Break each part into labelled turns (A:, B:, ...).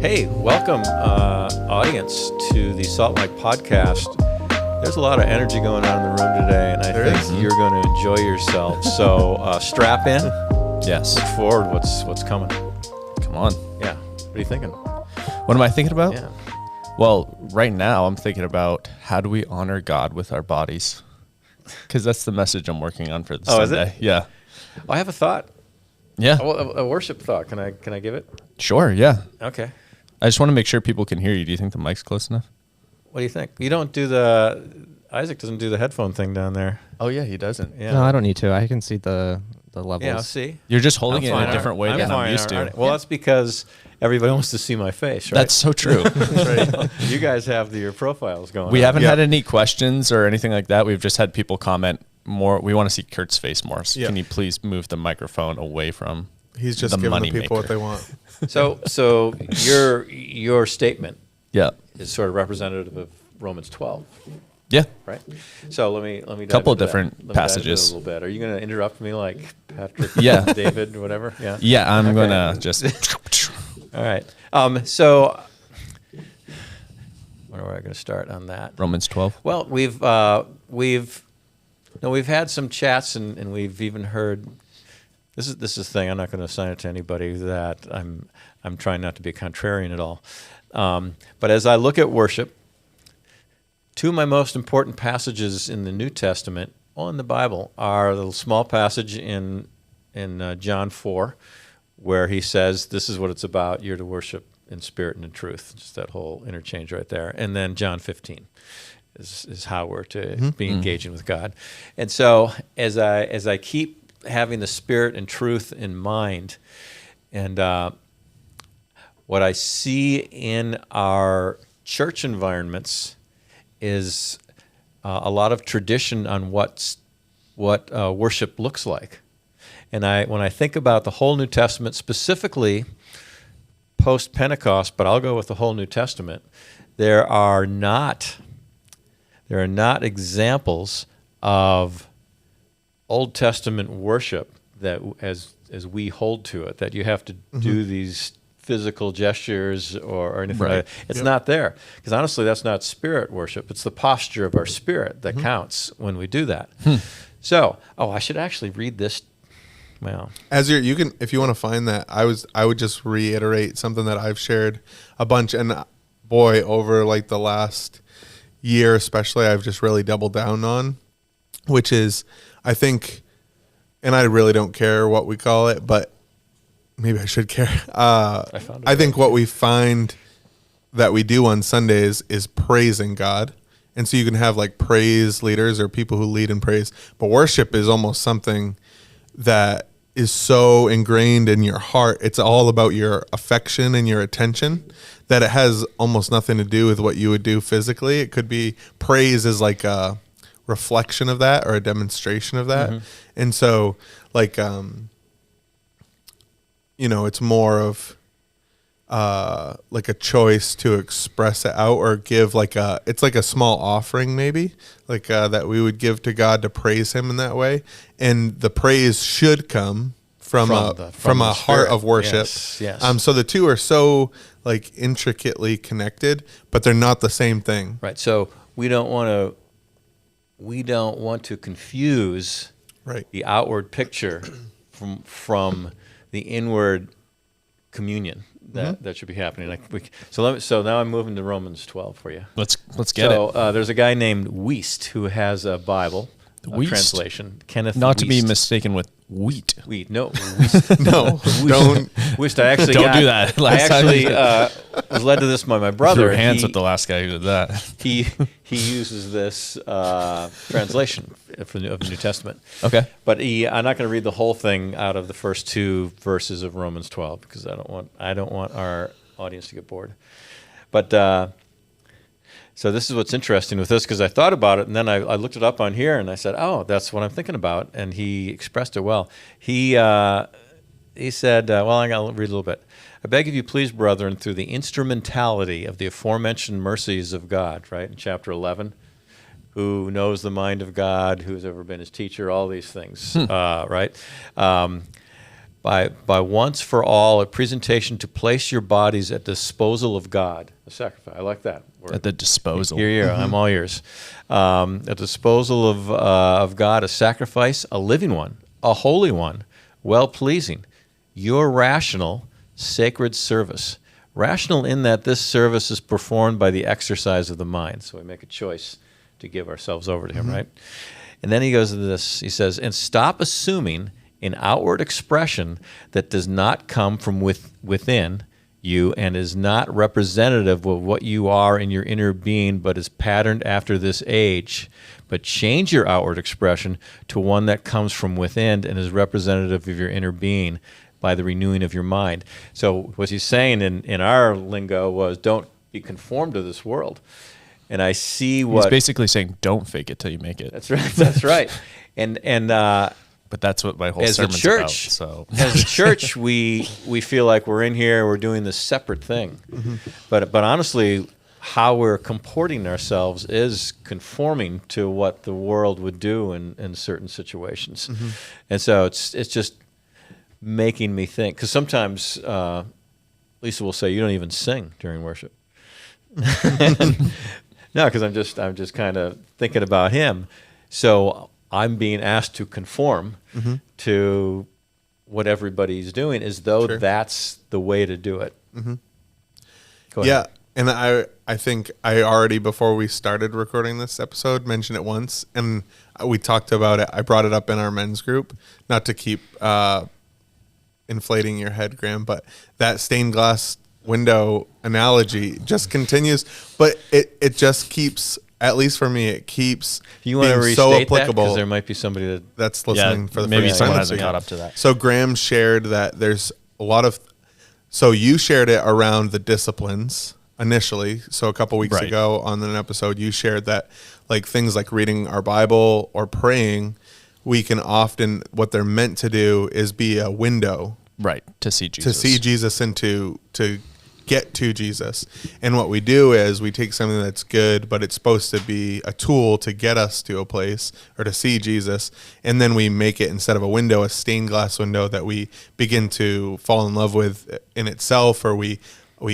A: Hey, welcome, audience, to the Salt Lake Podcast. There's a lot of energy going on in the room today, and I think you're going to enjoy yourself. So strap in.
B: Yes.
A: Look forward. What's coming?
B: Come on.
A: Yeah. What are you thinking?
B: What am I thinking about?
A: Yeah.
B: Well, right now I'm thinking about how do we honor God with our bodies? Because that's the message I'm working on for the Sunday.
A: Is it?
B: Yeah.
A: I have a thought.
B: Yeah.
A: A worship thought. Can I give it?
B: Sure. Yeah.
A: Okay.
B: I just want to make sure people can hear you. Do you think the mic's close enough?
A: What do you think? You don't do Isaac doesn't do the headphone thing down there.
B: Oh, yeah, he doesn't.
A: Yeah.
C: No, I don't need to. I can see the levels.
A: Yeah, see?
B: You're just holding it
A: fine,
B: in a different way than I'm used to.
A: Well, that's because everybody wants to see my face, right?
B: That's so true.
A: That's right. You guys have your profiles going on.
B: We haven't had any questions or anything like that. We've just had people comment more. We want to see Kurt's face more. So can you please move the microphone away from
D: He's just
B: the
D: giving
B: money
D: the people
B: maker.
D: what they want.
A: So your statement
B: Yeah.
A: is sort of representative of Romans 12,
B: Yeah.
A: right? So let me dive
B: Couple
A: into
B: different
A: that. Let me dive into it
B: passages.
A: a little bit. Are you going to interrupt me like Patrick,
B: Yeah.
A: David, whatever? Yeah.
B: Yeah, I'm
A: Okay.
B: going to just...
A: All right. So where am I going to start on that?
B: Romans 12.
A: Well, we've had some chats and we've even heard. This is the thing. I'm not going to assign it to anybody that I'm trying not to be a contrarian at all. But as I look at worship, two of my most important passages in the New Testament in the Bible are a little small passage in John 4, where he says, "This is what it's about. You're to worship in spirit and in truth." Just that whole interchange right there. And then John 15 is how we're to be engaging with God. And so as I keep having the spirit and truth in mind, and what I see in our church environments is a lot of tradition on what worship looks like. And when I think about the whole New Testament, specifically post-Pentecost, but I'll go with the whole New Testament, there are not examples of Old Testament worship that as we hold to it, that you have to do these physical gestures or anything like that. It's not there. Because honestly, that's not spirit worship. It's the posture of our spirit that counts when we do that. So, I should actually read this. Well,
D: As you can, if you want to find that, I would just reiterate something that I've shared a bunch, and boy, over like the last year especially, I've just really doubled down on, which is, I think, and I really don't care what we call it, but maybe I should care. I think what we find that we do on Sundays is praising God. And so you can have like praise leaders or people who lead in praise, but worship is almost something that is so ingrained in your heart. It's all about your affection and your attention that it has almost nothing to do with what you would do physically. It could be praise is like a reflection of that or a demonstration of that. And so like, it's more of like a choice to express it out or give it's like a small offering maybe like that we would give to God to praise him in that way. And the praise should come from a heart of worship.
A: Yes.
D: So the two are so like intricately connected, but they're not the same thing.
A: Right. So we don't want to confuse the outward picture from the inward communion that should be happening. So now I'm moving to Romans 12 for you.
B: Let's get it.
A: So there's a guy named Wiest who has a Bible
B: Wiest?
A: Translation. Kenneth
B: Not
A: Wiest.
B: to be mistaken with wheat.
A: No, Wiest.
D: No, don't.
A: Wiest. I actually
B: Don't do that.
A: I actually was led to this by my brother.
B: Threw hands with the last guy who did that.
A: He uses this translation of the New Testament.
B: Okay.
A: But I'm not going to read the whole thing out of the first two verses of Romans 12 because I don't want our audience to get bored. But so this is what's interesting with this, because I thought about it and then I looked it up on here and I said, "Oh, that's what I'm thinking about." And he expressed it well. He said, "Well, I'm going to read a little bit. I beg of you, please, brethren, through the instrumentality of the aforementioned mercies of God," right, in chapter 11, who knows the mind of God, who's ever been his teacher, all these things, right? by once for all a presentation to place your bodies at disposal of God, a sacrifice. I like that word.
B: At the disposal.
A: Here, I'm all ears. At disposal of God, a sacrifice, a living one, a holy one, well-pleasing, your rational, sacred service. Rational in that this service is performed by the exercise of the mind. So we make a choice to give ourselves over to Him, right? And then he goes to this, he says, and stop assuming an outward expression that does not come from within you and is not representative of what you are in your inner being, but is patterned after this age. But change your outward expression to one that comes from within and is representative of your inner being by the renewing of your mind. So what he's saying in our lingo was, don't be conformed to this world. And I see what...
B: He's basically saying, don't fake it till you make it.
A: That's right. That's right. And
B: but that's what my whole
A: as a
B: sermon's
A: church,
B: about. So
A: as a church, we feel like we're in here, we're doing this separate thing. But honestly, how we're comporting ourselves is conforming to what the world would do in certain situations. And so it's just making me think, because sometimes Lisa will say, "You don't even sing during worship." No, because I'm just kind of thinking about Him. So I'm being asked to conform to what everybody's doing, as though that's the way to do it. Go ahead.
D: Yeah, and I think I already, before we started recording this episode, mentioned it once, and we talked about it. I brought it up in our men's group, not to keep inflating your head, Graham, but that stained glass window analogy just continues, but it just keeps, at least for me, it keeps
A: You want to
D: being
A: restate
D: so
A: that?
D: applicable.
A: Because there might be somebody
D: That's listening for the
B: maybe
D: first
B: someone
D: time.
B: hasn't caught up to that.
D: So Graham shared that there's a lot of, so you shared it around the disciplines initially. So a couple weeks
B: Right.
D: ago on an episode, you shared that like things like reading our Bible or praying, we can often, what they're meant to do is be a window
B: Right, to see Jesus.
D: to see Jesus and to get to Jesus. And what we do is we take something that's good, but it's supposed to be a tool to get us to a place or to see Jesus. And then we make it, instead of a window, a stained glass window that we begin to fall in love with in itself, or we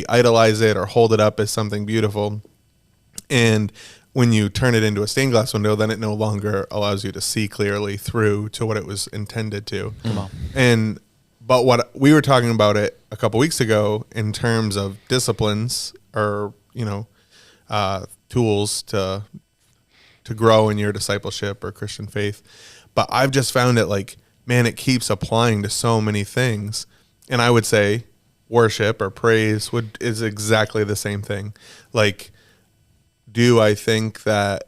D: idolize it or hold it up as something beautiful. And when you turn it into a stained glass window, then it no longer allows you to see clearly through to what it was intended to. But what we were talking about it a couple weeks ago in terms of disciplines, or tools to grow in your discipleship or Christian faith. But I've just found it like, man, it keeps applying to so many things. And I would say worship or praise is exactly the same thing. Like, do I think that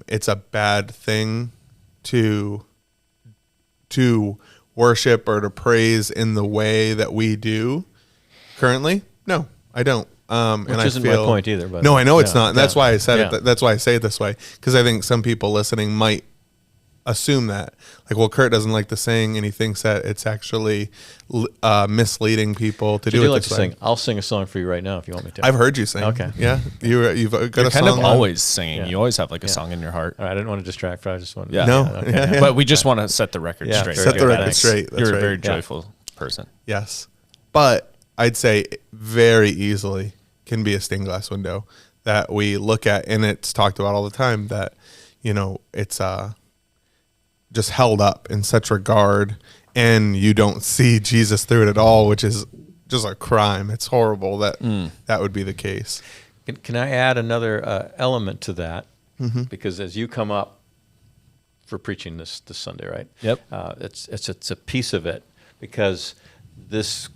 D: it's a bad thing to worship or to praise in the way that we do currently? No, I don't.
A: Which isn't my point either. But
D: No, I know it's
A: yeah,
D: not. And that's why I said
A: yeah.
D: it. That's why I say it this way, because I think some people listening might assume that, like, well, Kurt doesn't like to sing, and he thinks that it's actually misleading people to
A: So
D: do
A: you
D: it
A: like
D: this
A: to
D: way.
A: sing? I'll sing a song for you right now if you want me to.
D: I've heard you sing.
A: Okay.
D: Yeah, you've got
B: You're
D: a
B: kind
D: song.
B: of always singing.
A: Yeah.
B: You always have like a song in your heart.
A: All right, I didn't want to distract, but I just wanted.
B: Yeah.
D: No.
A: okay.
D: Yeah.
B: But we just want to set the record
A: Yeah,
B: straight.
A: very
D: Set the
A: good.
D: record
A: Thanks.
D: straight. That's
B: You're
D: right.
B: a very
A: Yeah.
B: joyful person.
D: Yes, but I'd say very easily can be a stained glass window that we look at, and it's talked about all the time that, it's just held up in such regard, and you don't see Jesus through it at all, which is just a crime. It's horrible that that would be the case.
A: Can I add another element to that? Because as you come up for preaching this Sunday, right?
B: Yep.
A: It's a piece of it, because this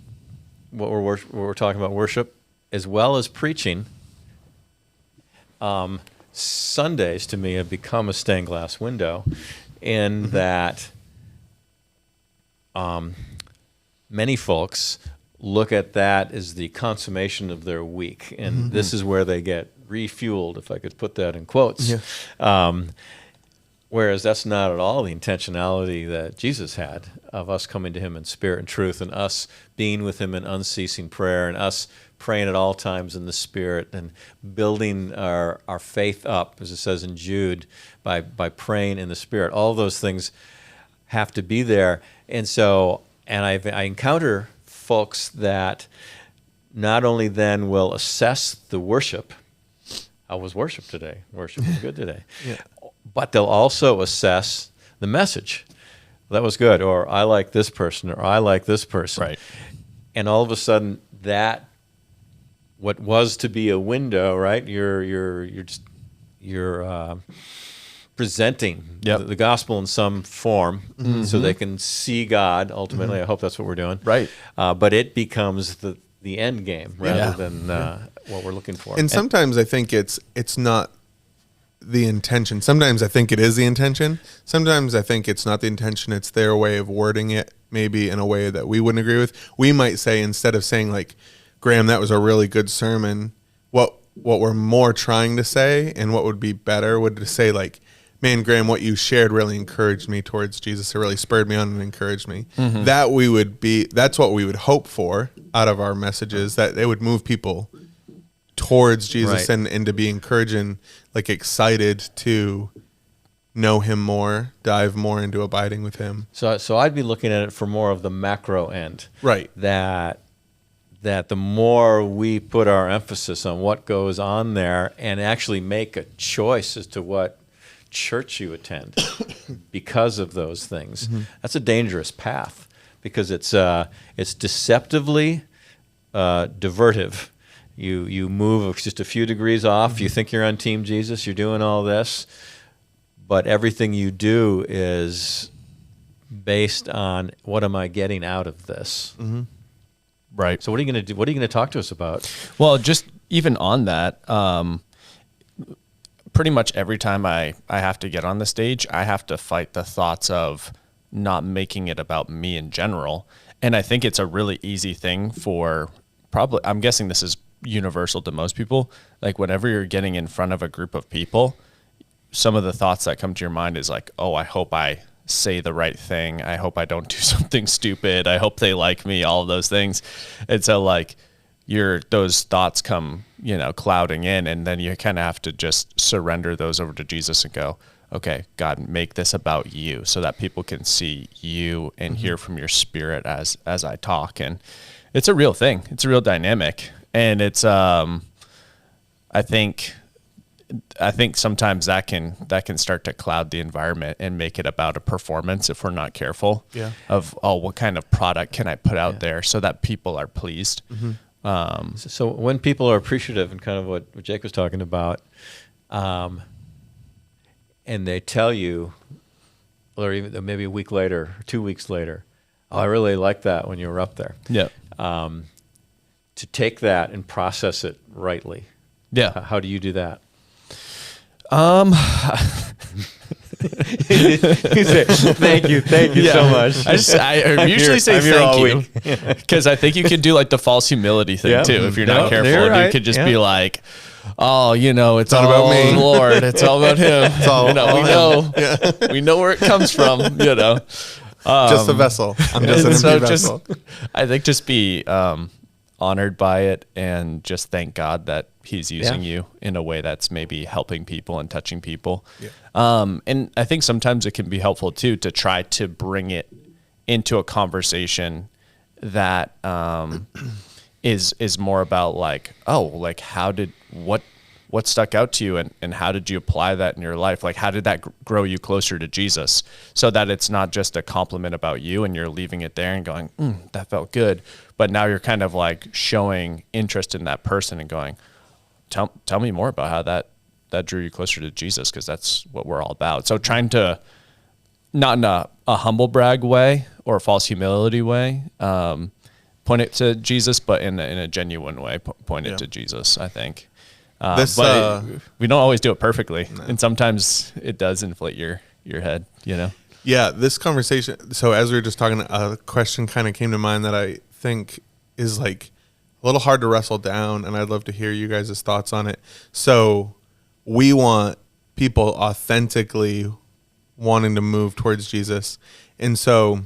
A: what we're talking about, worship as well as preaching. Sundays to me have become a stained glass window, in that many folks look at that as the consummation of their week, and this is where they get refueled, if I could put that in quotes.
D: Yeah.
A: Whereas that's not at all the intentionality that Jesus had of us coming to Him in spirit and truth, and us being with Him in unceasing prayer, and us praying at all times in the Spirit, and building our faith up, as it says in Jude, by praying in the Spirit. All those things have to be there. And so And I encounter folks that not only then will assess the worship, how was worship today? Worship was good today.
D: Yeah.
A: But they'll also assess the message. That was good, or I like this person, or I like this person.
B: Right.
A: And all of a sudden, that what was to be a window, right? You're presenting
B: Yep.
A: the gospel in some form, so they can see God. Ultimately, I hope that's what we're doing.
B: Right.
A: But it becomes the end game rather
B: Yeah.
A: than what we're looking for.
D: And sometimes I think it's not the intention. Sometimes I think it is the intention. Sometimes I think it's not the intention. It's their way of wording it, maybe in a way that we wouldn't agree with. We might say, instead of saying like, Graham, that was a really good sermon, what we're more trying to say, and what would be better, would to say like, man, Graham, what you shared really encouraged me towards Jesus. It really spurred me on and encouraged me.
B: Mm-hmm.
D: That's what we would hope for out of our messages, that it would move people towards Jesus,
A: Right.
D: and to be encouraging, like excited to know him more, dive more into abiding with him.
A: So I'd be looking at it for more of the macro end.
D: Right.
A: That the more we put our emphasis on what goes on there and actually make a choice as to what church you attend because of those things, that's a dangerous path, because it's deceptively divertive. You move just a few degrees off. You think you're on Team Jesus. You're doing all this, but everything you do is based on, what am I getting out of this?
B: Right.
A: So what are you going to do? What are you going to talk to us about?
B: Well, just even on that, pretty much every time I have to get on the stage, I have to fight the thoughts of not making it about me in general. And I think it's a really easy thing for I'm guessing this is universal to most people. Like whenever you're getting in front of a group of people, some of the thoughts that come to your mind is like, oh, I hope I say the right thing. I hope I don't do something stupid. I hope they like me, all of those things. And so like those thoughts come, clouding in, and then you kind of have to just surrender those over to Jesus and go, okay, God, make this about you so that people can see you and hear from your spirit as I talk. And it's a real thing. It's a real dynamic. And it's, I think sometimes that can start to cloud the environment and make it about a performance if we're not careful.
D: Yeah.
B: Of, what kind of product can I put out there so that people are pleased.
A: So when people are appreciative, and kind of what Jake was talking about, and they tell you, or even maybe a week later, 2 weeks later, oh, I really liked that when you were up there.
B: Yeah.
A: To take that and process it rightly.
B: Yeah.
A: How do you do that? Thank you so much.
B: I usually say
A: I'm here
B: thank
A: all
B: you
A: week.
B: because I think you can do like the false humility thing
A: Yeah.
B: too if you're
A: No,
B: not careful.
A: you're
B: And
A: right.
B: you could just
A: Yeah.
B: be like, oh, it's
D: not
B: all
D: about me.
B: the Lord. It's all about Him.
D: all
B: We know where it comes from.
D: Just a vessel. I'm just an
B: And so
D: empty vessel.
B: I think just be honored by it and just thank God that He's using you in a way that's maybe helping people and touching people.
D: Yeah.
B: And I think sometimes it can be helpful too to try to bring it into a conversation that is more about like, oh, like what stuck out to you and how did you apply that in your life? Like, how did that grow you closer to Jesus, so that it's not just a compliment about you and you're leaving it there and going, that felt good. But now you're kind of like showing interest in that person and going, tell me more about how that drew you closer to Jesus, because that's what we're all about. So trying to, not in a humble brag way or a false humility way, point it to Jesus, but in a genuine way, point it to Jesus, I think. But we don't always do it perfectly. No. And sometimes it does inflate your head,
D: Yeah, this conversation. So as we were just talking, a question kind of came to mind that I think is like a little hard to wrestle down, and I'd love to hear you guys' thoughts on it. So we want people authentically wanting to move towards Jesus. And so,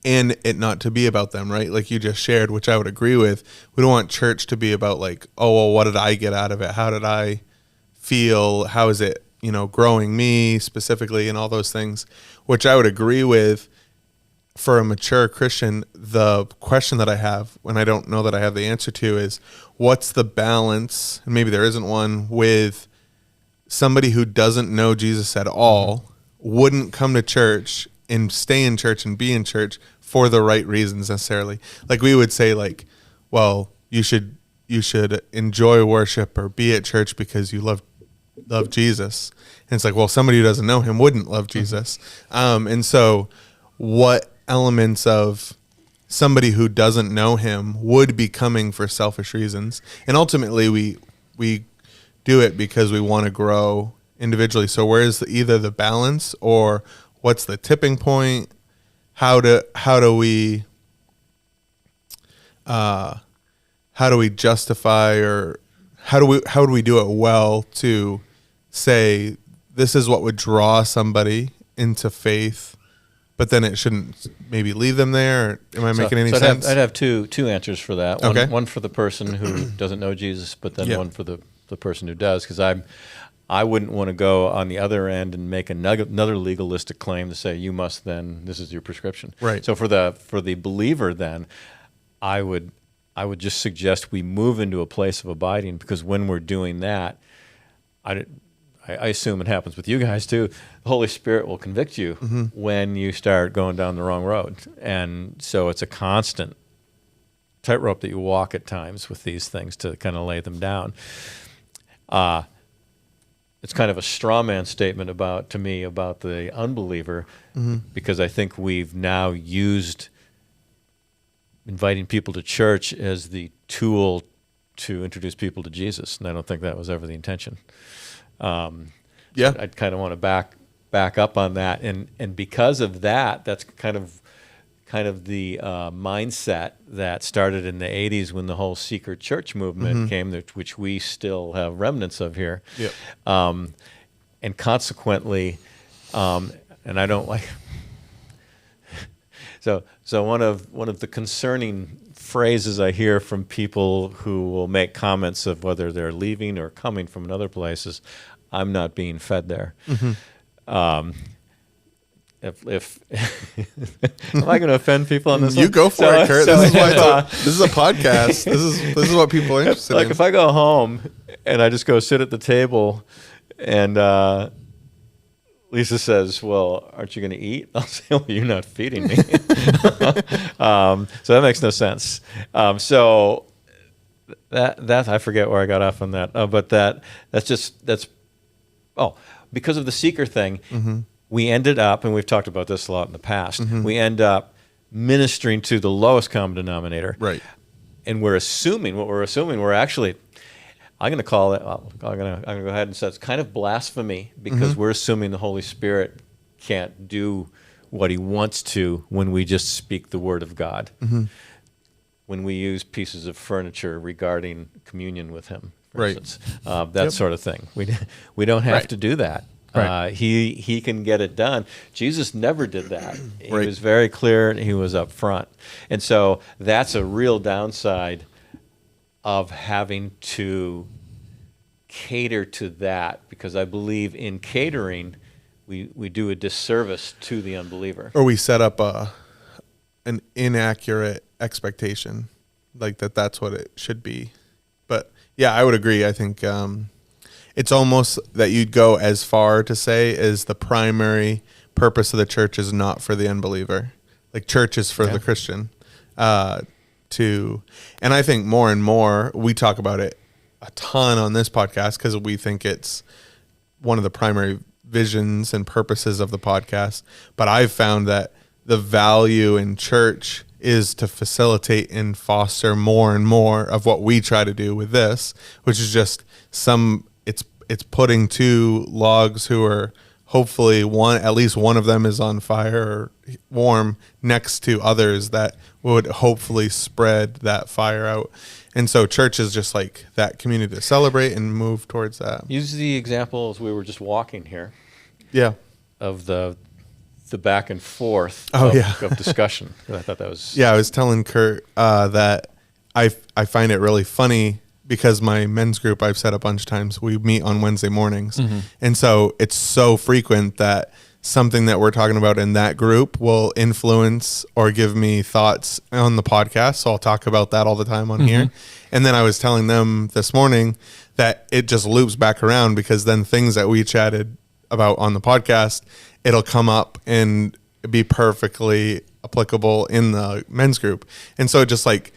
D: and it not to be about them, right? Like you just shared, which I would agree with. We don't want church to be about like, oh, well, what did I get out of it? How did I feel? How is it, growing me specifically, and all those things, which I would agree with. for a mature Christian, the question that I have, when I don't know that I have the answer to, is what's the balance, and maybe there isn't one, with somebody who doesn't know Jesus at all, wouldn't come to church and stay in church and be in church for the right reasons necessarily. Like we would say, like, well, you should enjoy worship or be at church because you love Jesus. And it's like, well, somebody who doesn't know him wouldn't love Jesus. And so what elements of somebody who doesn't know him would be coming for selfish reasons? And ultimately we do it because we want to grow individually. So where's either the balance, or what's the tipping point? How do we justify, or how do we do it well to say this is what would draw somebody into faith, but then it shouldn't maybe leave them there? Am I making any sense?
A: I'd have two answers for that.
D: Okay.
A: One for the person who doesn't know Jesus, but then
D: Yeah.
A: one for the person who does, because I wouldn't want to go on the other end and make another legalistic claim to say you must, then this is your prescription.
D: Right.
A: So for the believer, then I would just suggest we move into a place of abiding, because when we're doing that, I assume it happens with you guys too. The Holy Spirit will convict you when you start going down the wrong road, and so it's a constant tightrope that you walk at times with these things to kind of lay them down. It's kind of a straw man statement about the unbeliever, because I think we've now used inviting people to church as the tool to introduce people to Jesus, and I don't think that was ever the intention.
D: Yeah.
A: I'd kind of want to back up on that, and because of that, that's kind of the mindset that started in the 80s when the whole seeker church movement came, which we still have remnants of here.
D: Yep.
A: And consequently, and I don't like. So one of the concerning phrases I hear from people who will make comments of whether they're leaving or coming from another place is, "I'm not being fed there." If am I going to offend people on this?
D: You
A: one?
D: go for it, Kurt. This is why this is a podcast. This is what people are interested in.
A: If I go home and I just go sit at the table, and Lisa says, "Well, aren't you going to eat?" I'll say, "Well, you're not feeding me." So that makes no sense. So that I forget where I got off on that. But that's because of the seeker thing. We ended up, and we've talked about this a lot in the past, we end up ministering to the lowest common denominator.
D: Right.
A: And we're assuming, we're actually, I'm going to call it, I'm going to go ahead and say it's kind of blasphemy, because we're assuming the Holy Spirit can't do what he wants to when we just speak the word of God. When we use pieces of furniture regarding communion with him, for
D: Right.
A: instance. That sort of thing. We don't have to do that.
C: Right.
A: He can get it done. Jesus never did that. He
D: Right.
A: was very clear, and he was up front. And so that's a real downside of having to cater to that, because I believe in catering, we do a disservice to the unbeliever.
D: Or we set up an inaccurate expectation, like that's what it should be. But yeah, I would agree. I think it's almost that you'd go as far to say is the primary purpose of the church is not for the unbeliever. Like, church is for the Christian. And I think more and more we talk about it a ton on this podcast, because we think it's one of the primary visions and purposes of the podcast. But I've found that the value in church is to facilitate and foster more and more of what we try to do with this, which is just it's putting two logs who are hopefully at least one of them is on fire or warm next to others that would hopefully spread that fire out. And so church is just like that community to celebrate and move towards that.
A: Use the example as we were just walking here
D: Yeah.
A: of the back and forth
D: Oh,
A: of,
D: yeah.
A: of discussion. I thought that was...
D: Yeah, I was telling Kurt that I find it really funny, because my men's group I've said a bunch of times, we meet on Wednesday mornings. And so it's so frequent that something that we're talking about in that group will influence or give me thoughts on the podcast. So I'll talk about that all the time on here. And then I was telling them this morning that it just loops back around, because then things that we chatted about on the podcast, it'll come up and be perfectly applicable in the men's group. And so just like,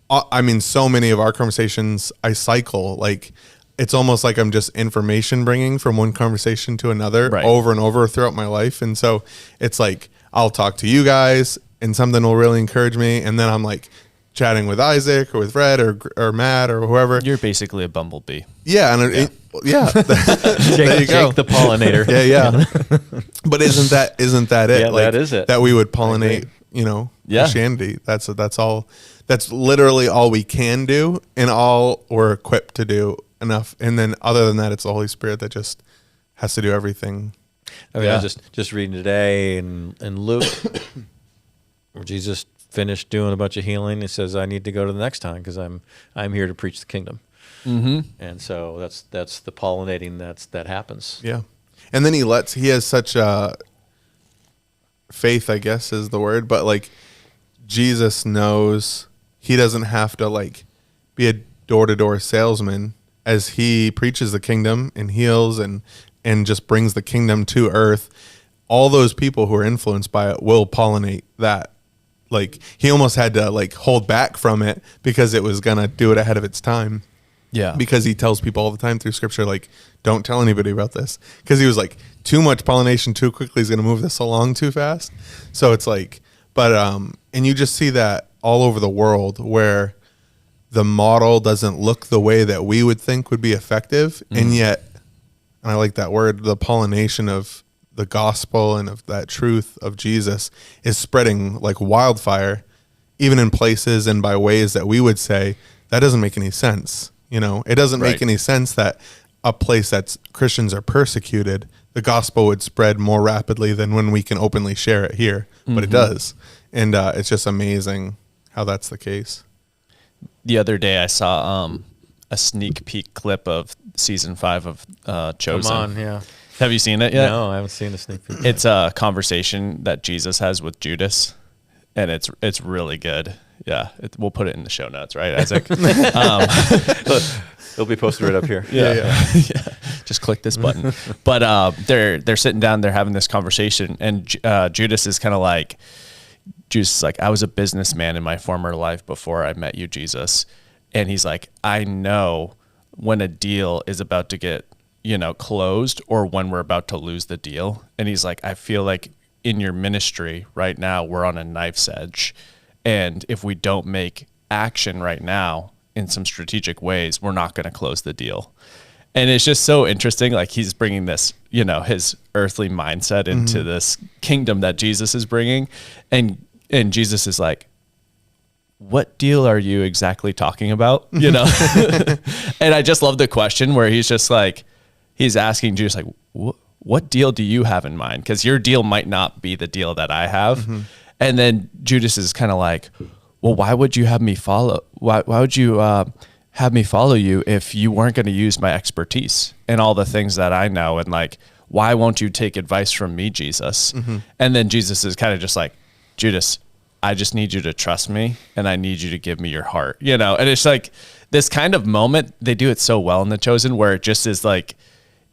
D: I mean, so many of our conversations, I cycle, like, it's almost like I'm just information bringing from one conversation to another over and over throughout my life. And so it's like, I'll talk to you guys and something will really encourage me. And then I'm like chatting with Isaac or with Fred or Matt or whoever.
B: You're basically a bumblebee.
D: Yeah. And there you go.
A: Jake the pollinator.
D: Yeah. But isn't that it?
A: Yeah,
D: like,
A: that is it.
D: That we would pollinate, Christianity. That's all. That's literally all we can do and all we're equipped to do enough. And then other than that, it's the Holy Spirit that just has to do everything.
A: I mean, I was just reading today in Luke, where Jesus finished doing a bunch of healing. He says, I need to go to the next time because I'm here to preach the kingdom. And so that's the pollinating that happens.
D: Yeah. And then he has such faith, I guess is the word, but like Jesus knows he doesn't have to like be a door-to-door salesman as he preaches the kingdom and heals and just brings the kingdom to earth. All those people who are influenced by it will pollinate that. Like, he almost had to like hold back from it because it was going to do it ahead of its time.
B: Yeah.
D: Because he tells people all the time through scripture, like, don't tell anybody about this. Because he was like, too much pollination too quickly is going to move this along too fast. So it's like, but, and you just see that all over the world where the model doesn't look the way that we would think would be effective. And yet, and I like that word, the pollination of the gospel and of that truth of Jesus is spreading like wildfire, even in places and by ways that we would say, that doesn't make any sense. It doesn't make any sense that a place that's Christians are persecuted, the gospel would spread more rapidly than when we can openly share it here. But it does. And it's just amazing how that's the case.
B: The other day I saw a sneak peek clip of season 5 of Chosen.
A: Come on, yeah.
B: Have you seen it yet?
A: No, I haven't seen the sneak peek.
B: It's a conversation that Jesus has with Judas, and it's really good. Yeah, we'll put it in the show notes, right, Isaac?
A: It'll be posted right up here.
B: Yeah. Just click this button. But they're sitting down, they're having this conversation, and Judas is kind of like, I was a businessman in my former life before I met you, Jesus. And he's like, I know when a deal is about to get, closed or when we're about to lose the deal. And he's like, I feel like in your ministry right now, we're on a knife's edge. And if we don't make action right now in some strategic ways, we're not going to close the deal. And it's just so interesting. Like, he's bringing this, his earthly mindset into this kingdom that Jesus is bringing. And Jesus is like, what deal are you exactly talking about? And I just love the question where he's just like, he's asking Judas, like, what deal do you have in mind? Because your deal might not be the deal that I have. And then Judas is kind of like, well, why would you have me follow? Why would you have me follow you if you weren't going to use my expertise and all the things that I know? And like, why won't you take advice from me, Jesus? And then Jesus is kind of just like, Judas, I just need you to trust me and I need you to give me your heart, And it's like this kind of moment, they do it so well in The Chosen, where it just is like,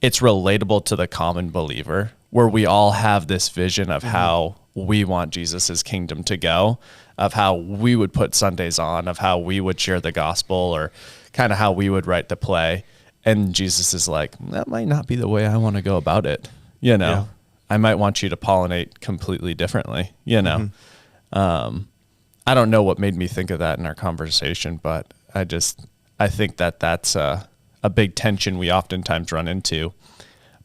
B: it's relatable to the common believer, where we all have this vision of how we want Jesus's kingdom to go, of how we would put Sundays on, of how we would share the gospel, or kind of how we would write the play. And Jesus is like, that might not be the way I want to go about it. I might want you to pollinate completely differently, I don't know what made me think of that in our conversation, but I think that's a big tension we oftentimes run into.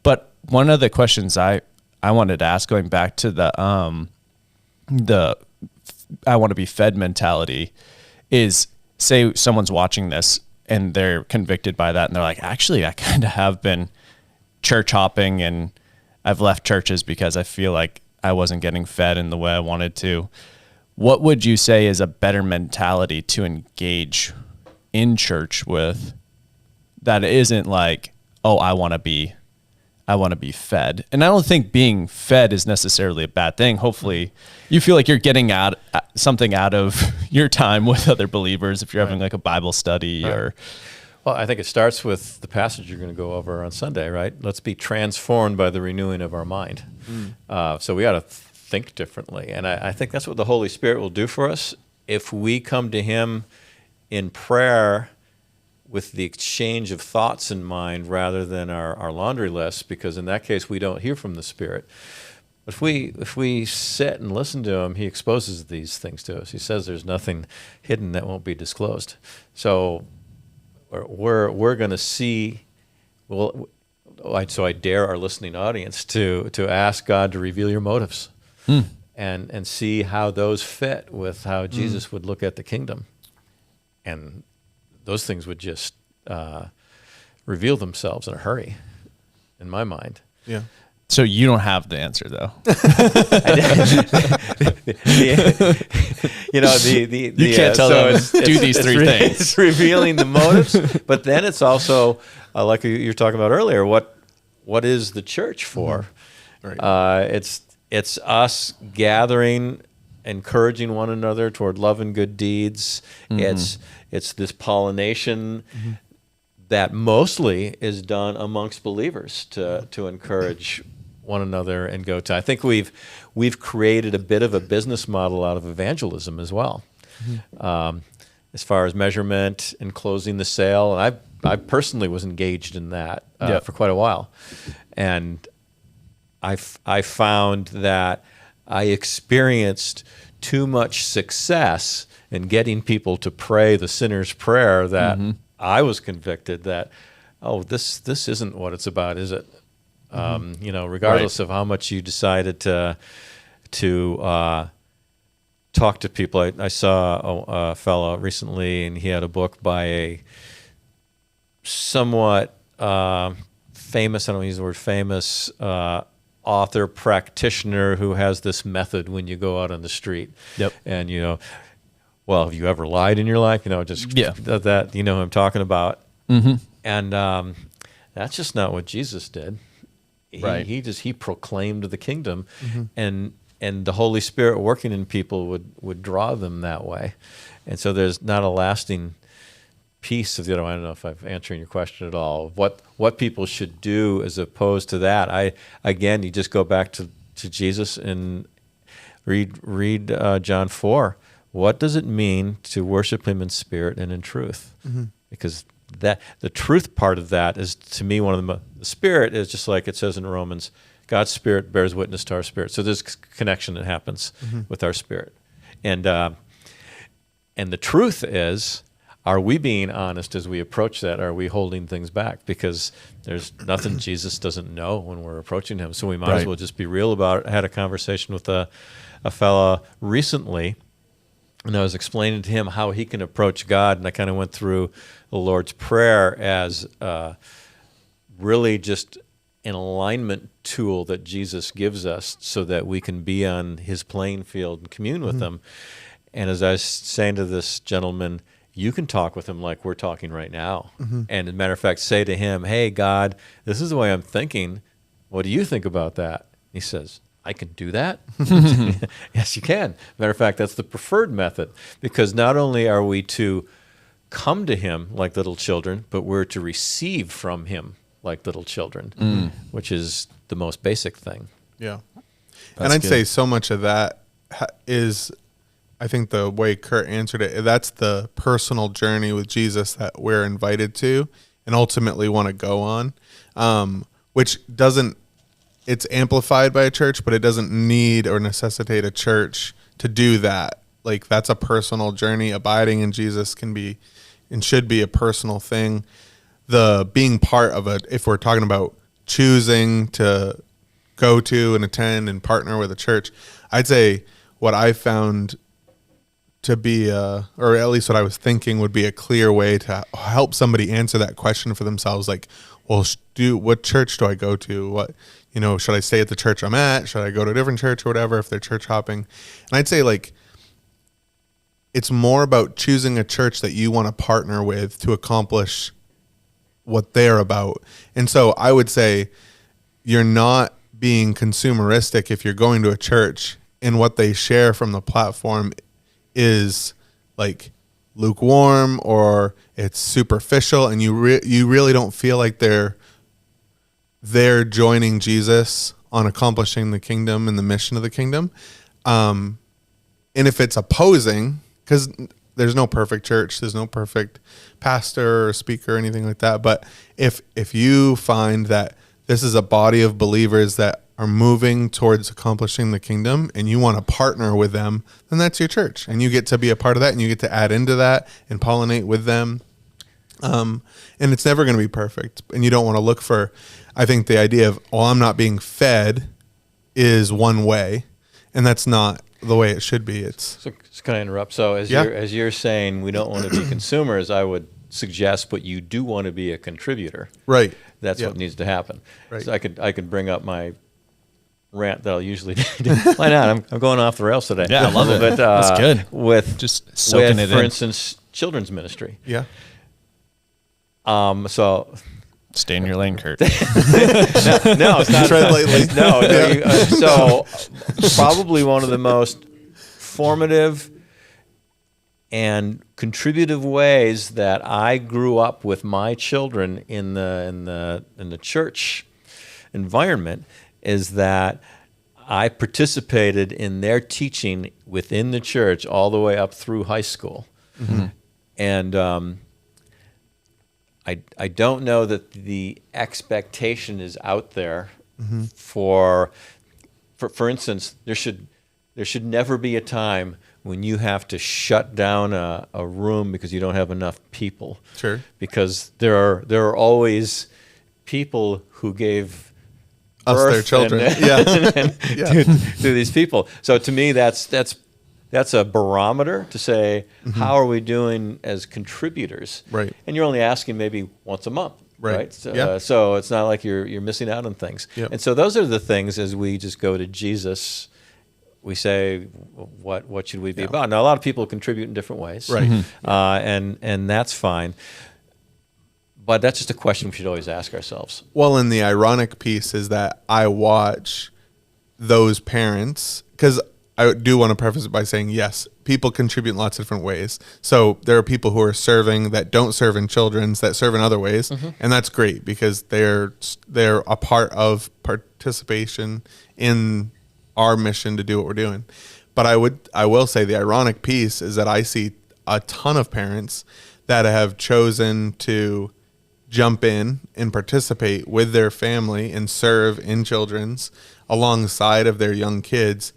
B: But one of the questions I wanted to ask, going back to the I want to be fed mentality, is, say someone's watching this and they're convicted by that and they're like, actually, I kind of have been church hopping and I've left churches because I feel like I wasn't getting fed in the way I wanted to. What would you say is a better mentality to engage in church with that isn't like, oh, I want to be I want to be fed. And I don't think being fed is necessarily a bad thing. Hopefully you feel like you're getting something out of your time with other believers if you're having like a Bible study or.
A: Well, I think it starts with the passage you're going to go over on Sunday, right? Let's be transformed by the renewing of our mind. So we got to think differently. And I think that's what the Holy Spirit will do for us if we come to him in prayer with the exchange of thoughts in mind rather than our laundry list, because in that case we don't hear from the Spirit. If we sit and listen to him, he exposes these things to us. He says there's nothing hidden that won't be disclosed. So we're going to see. Well, so I dare our listening audience to ask God to reveal your motives and see how those fit with how Jesus would look at the kingdom, and those things would just reveal themselves in a hurry, in my mind.
D: Yeah.
B: So you don't have the answer though. You can't tell them do these three things.
A: It's revealing the motives, but then it's also like you were talking about earlier. What is the church for?
D: Right.
A: It's us gathering, encouraging one another toward love and good deeds. It's this pollination that mostly is done amongst believers to encourage one another and go to. I think we've created a bit of a business model out of evangelism as well, as far as measurement and closing the sale. And I personally was engaged in that for quite a while, and I found that I experienced too much success in getting people to pray the sinner's prayer that I was convicted that, this isn't what it's about, is it? Regardless of how much you decided to talk to people. I saw a fellow recently, and he had a book by a somewhat famous, I don't use the word famous, author practitioner who has this method when you go out on the street.
B: Yep.
A: And have you ever lied in your life? That who I'm talking about. And that's just not what Jesus did. He proclaimed the kingdom, and the Holy Spirit working in people would draw them that way. And so there's not a lasting piece of I don't know if I'm answering your question at all. What people should do as opposed to that. You just go back to Jesus and read John 4. What does it mean to worship him in spirit and in truth? Because that the truth part of that is, to me, one of the spirit is just like it says in Romans, God's spirit bears witness to our spirit. So there's connection that happens with our spirit. And the truth is, are we being honest as we approach that? Are we holding things back? Because there's nothing Jesus doesn't know when we're approaching him. So we might as well just be real about it. I had a conversation with a fella recently, and I was explaining to him how he can approach God, and I kind of went through the Lord's Prayer as really just an alignment tool that Jesus gives us so that we can be on his playing field and commune with him. And as I was saying to this gentleman, you can talk with him like we're talking right now. And as a matter of fact, say to him, hey, God, this is the way I'm thinking. What do you think about that? He says, I can do that? Yes, you can. Matter of fact, that's the preferred method, because not only are we to come to him like little children, but we're to receive from him like little children, which is the most basic thing.
D: Yeah. And I'd say so much of that is, I think the way Kurt answered it, that's the personal journey with Jesus that we're invited to and ultimately want to go on, which doesn't, it's amplified by a church, but it doesn't need or necessitate a church to do that. Like, that's a personal journey. Abiding in Jesus can be and should be a personal thing. The being part of it, if we're talking about choosing to go to and attend and partner with a church, I'd say what I found to be, or at least what I was thinking would be a clear way to help somebody answer that question for themselves. Like, well, what church do I go to? What, should I stay at the church I'm at? Should I go to a different church or whatever if they're church hopping? And I'd say, like, it's more about choosing a church that you want to partner with to accomplish what they're about. And so I would say you're not being consumeristic if you're going to a church and what they share from the platform is like lukewarm or it's superficial, and you really don't feel like they're joining Jesus on accomplishing the kingdom and the mission of the kingdom. And if it's opposing, because there's no perfect church, there's no perfect pastor or speaker or anything like that. But if you find that this is a body of believers that are moving towards accomplishing the kingdom and you want to partner with them, then that's your church. And you get to be a part of that, and you get to add into that and pollinate with them. And it's never going to be perfect. And you don't want to look for, I think the idea of, oh, I'm not being fed is one way. And that's not the way it should be.
A: So can I interrupt? So as
D: Yeah.
A: you're saying we don't want to be consumers, I would suggest, but you do want to be a contributor.
D: Right.
A: That's
D: Yeah.
A: what needs to happen.
D: Right.
A: So I could bring up my rant that I'll usually do. Why not? I'm going off the rails today.
B: Yeah, I love it.
A: But,
B: That's good.
A: With
B: Just soaking it
A: for
B: in.
A: instance, children's ministry.
D: Yeah.
A: So
B: Stay in your lane, Kurt.
A: no, it's not.
D: Tread lightly.
A: No. So probably one of the most formative and contributive ways that I grew up with my children in the church environment is that I participated in their teaching within the church all the way up through high school.
B: Mm-hmm.
A: And I don't know that the expectation is out there for instance, there should never be a time when you have to shut down a room because you don't have enough people.
D: Sure.
A: Because there are always people who gave
D: Us,
A: birth
D: their children.
A: to these people. So to me, that's a barometer to say, how are we doing as contributors?
D: Right.
A: And you're only asking maybe once a month.
D: Right.
A: So,
D: Yeah.
A: so it's not like you're missing out on things.
D: Yep.
A: And so those are the things as we just go to Jesus, we say, what should we be about? Now, a lot of people contribute in different ways.
D: Right.
A: And that's fine. But that's just a question we should always ask ourselves.
D: Well, and the ironic piece is that I watch those parents, because I do want to preface it by saying, yes, people contribute in lots of different ways. So there are people who are serving that don't serve in children's, that serve in other ways. And that's great because they're a part of participation in our mission to do what we're doing. But I will say the ironic piece is that I see a ton of parents that have chosen to jump in and participate with their family and serve in children's alongside of their young kids.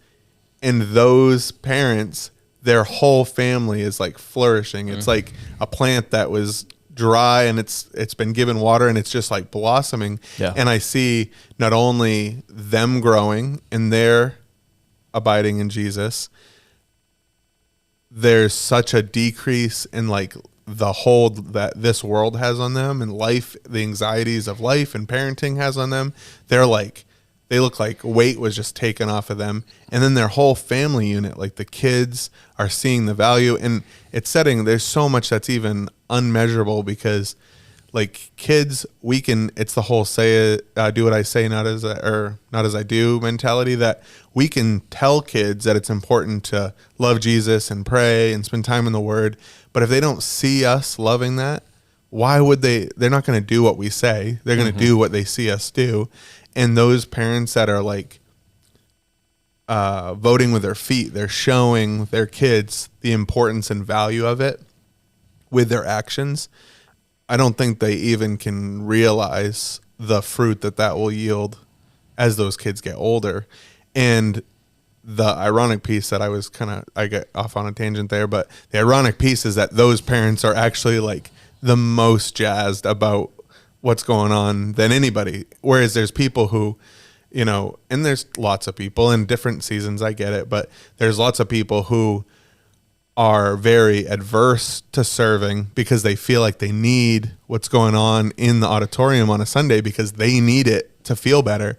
D: And those parents, their whole family is like flourishing. It's like a plant that was dry and it's been given water and it's just like blossoming.
B: Yeah.
D: And I see not only them growing and their abiding in Jesus, there's such a decrease in like the hold that this world has on them and life, the anxieties of life and parenting has on them. They look like weight was just taken off of them. And then their whole family unit, like the kids are seeing the value, and there's so much that's even unmeasurable because like kids, it's the whole do what I say, not as I do mentality, that we can tell kids that it's important to love Jesus and pray and spend time in the Word. But if they don't see us loving that, why would they? They're not going to do what we say. They're going to do what they see us do. And those parents that are like voting with their feet, they're showing their kids the importance and value of it with their actions. I don't think they even can realize the fruit that will yield as those kids get older. And the ironic piece that I get off on a tangent there, but the ironic piece is that those parents are actually like the most jazzed about what's going on than anybody. Whereas there's people who, and there's lots of people in different seasons, I get it, but there's lots of people who are very adverse to serving because they feel like they need what's going on in the auditorium on a Sunday because they need it to feel better.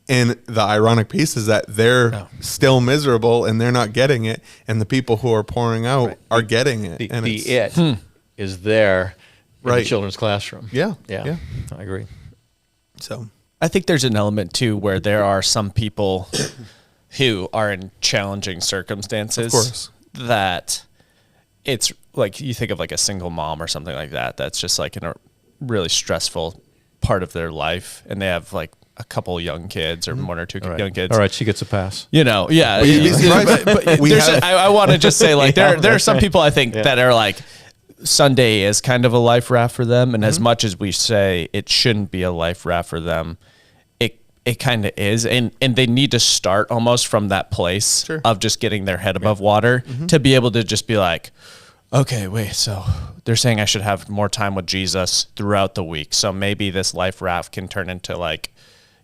D: And the ironic piece is that they're still miserable and they're not getting it. And the people who are pouring out are getting it.
A: It is there in the
D: Right.
A: children's classroom.
D: Yeah.
A: Yeah.
D: Yeah.
A: I agree.
D: So
B: I think there's an element too where there are some people who are in challenging circumstances.
D: Of course.
B: That it's like you think of like a single mom or something like that. That's just like in a really stressful part of their life, and they have like a couple young kids or one or two young kids.
A: All right, she gets a pass.
B: You know, yeah.
D: But you'd be surprised.
B: But
D: We
B: there's
D: have-
B: I want to just say, like,
A: Yeah,
B: there are some people I think that are like, Sunday is kind of a life raft for them, and as much as we say it shouldn't be a life raft for them, it kind of is, and they need to start almost from that place
D: Sure.
B: of just getting their head above water to be able to just be like, okay, wait, so they're saying I should have more time with Jesus throughout the week, so maybe this life raft can turn into like,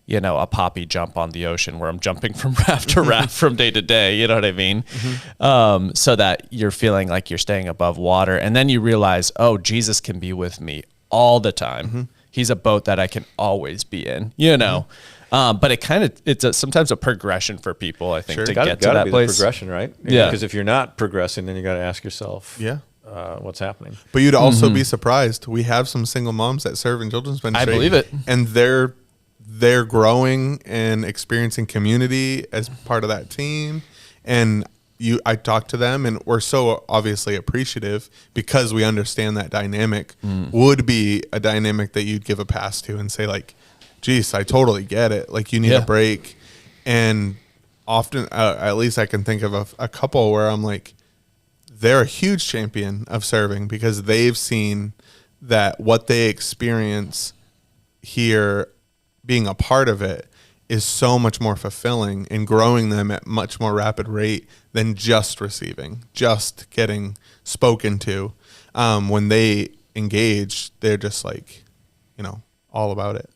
B: you know, a poppy jump on the ocean where I'm jumping from raft to raft from day to day. You know what I mean? So that you're feeling like you're staying above water. And then you realize, oh, Jesus can be with me all the time. He's a boat that I can always be in, you know? But it's sometimes a progression for people, I think,
D: Sure.
B: to
A: Gotta
B: get to that
A: be
B: place.
A: the progression, right?
B: Yeah.
A: Because if you're not progressing, then you got to ask yourself,
D: Yeah.
A: what's happening?
D: But you'd also be surprised. We have some single moms that serve in children's ministry.
B: believe it.
D: And they're growing and experiencing community as part of that team. And I talk to them, and we're so obviously appreciative because we understand that dynamic would be a dynamic that you'd give a pass to and say like, geez, I totally get it. Like you need
B: Yeah.
D: a break. And often, at least I can think of a couple where I'm like, they're a huge champion of serving because they've seen that what they experience here, being a part of it, is so much more fulfilling and growing them at much more rapid rate than just receiving, just getting spoken to. When they engage, they're just like, all about it,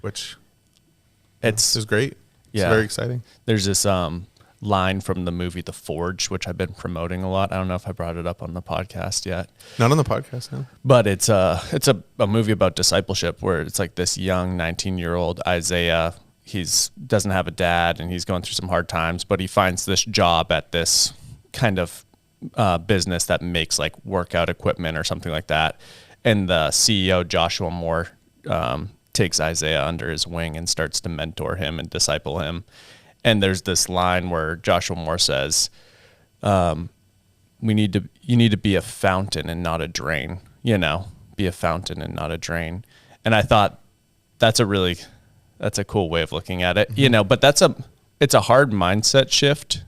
D: which is great. It's
B: Yeah.
D: very exciting.
B: There's this line from the movie The Forge, which I've been promoting a lot. I don't know if I brought it up on the podcast yet.
D: Not on the podcast now.
B: But it's a movie about discipleship where it's like this young 19-year-old Isaiah. He's doesn't have a dad and he's going through some hard times, but he finds this job at this kind of business that makes like workout equipment or something like that. And the CEO, Joshua Moore, takes Isaiah under his wing and starts to mentor him and disciple him. And there's this line where Joshua Moore says, you need to be a fountain and not a drain, be a fountain and not a drain. And I thought that's a cool way of looking at it, but it's a hard mindset shift.